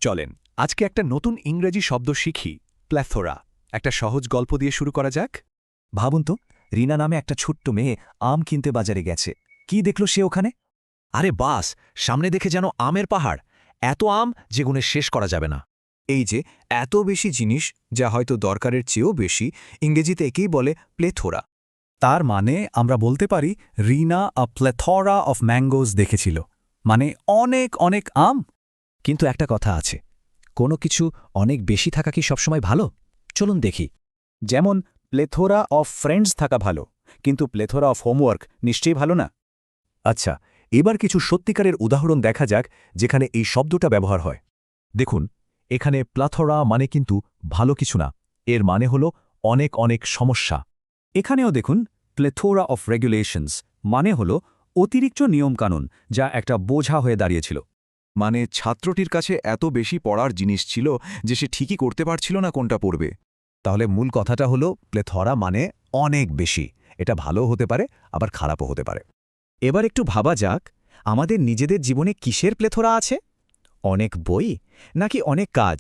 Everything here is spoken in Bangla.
চলেন আজকে একটা নতুন ইংরেজি শব্দ শিখি প্ল্যাথোরা একটা সহজ গল্প দিয়ে শুরু করা যাক। ভাবুন তো, রিনা নামে একটা ছোট্ট মেয়ে আম কিনতে বাজারে গেছে। কি দেখল সে ওখানে? আরে বাস, সামনে দেখে যেন আমের পাহাড়, এত আম যে গুণে শেষ করা যাবে না। এই যে এত বেশি জিনিস, যা হয়তো দরকারের চেয়েও বেশি, ইংরেজিতে একেই বলে প্লেথোরা। তার মানে আমরা বলতে পারি রিনা আ প্লেথরা অফ ম্যাঙ্গোজ দেখেছিল, মানে অনেক অনেক আম। কিন্তু একটা কথা আছে, কোনো কিছু অনেক বেশি থাকা কি সবসময় ভালো? চলুন দেখি। যেমন প্লেথোরা অফ ফ্রেন্ডস থাকা ভালো, কিন্তু প্লেথোরা অফ হোমওয়ার্ক নিশ্চয়ই ভালো না। আচ্ছা, এবার কিছু সত্যিকারের উদাহরণ দেখা যাক যেখানে এই শব্দটা ব্যবহার হয়। দেখুন, এখানে প্লাথোরা মানে কিন্তু ভালো কিছু না, এর মানে হল অনেক অনেক সমস্যা। এখানেও দেখুন, প্লেথোরা অফ রেগুলেশনস মানে হল অতিরিক্ত নিয়মকানুন, যা একটা বোঝা হয়ে দাঁড়িয়েছিল। মানে ছাত্রটির কাছে এত বেশি পড়ার জিনিস ছিল যে সে ঠিকই করতে পারছিল না কোনটা পড়বে। তাহলে মূল কথাটা হলো প্লেথোরা মানে অনেক বেশি। এটা ভালোও হতে পারে, আবার খারাপও হতে পারে। এবার একটু ভাবা যাক, আমাদের নিজেদের জীবনে কিসের প্লেথোরা আছে? অনেক বই নাকি অনেক কাজ?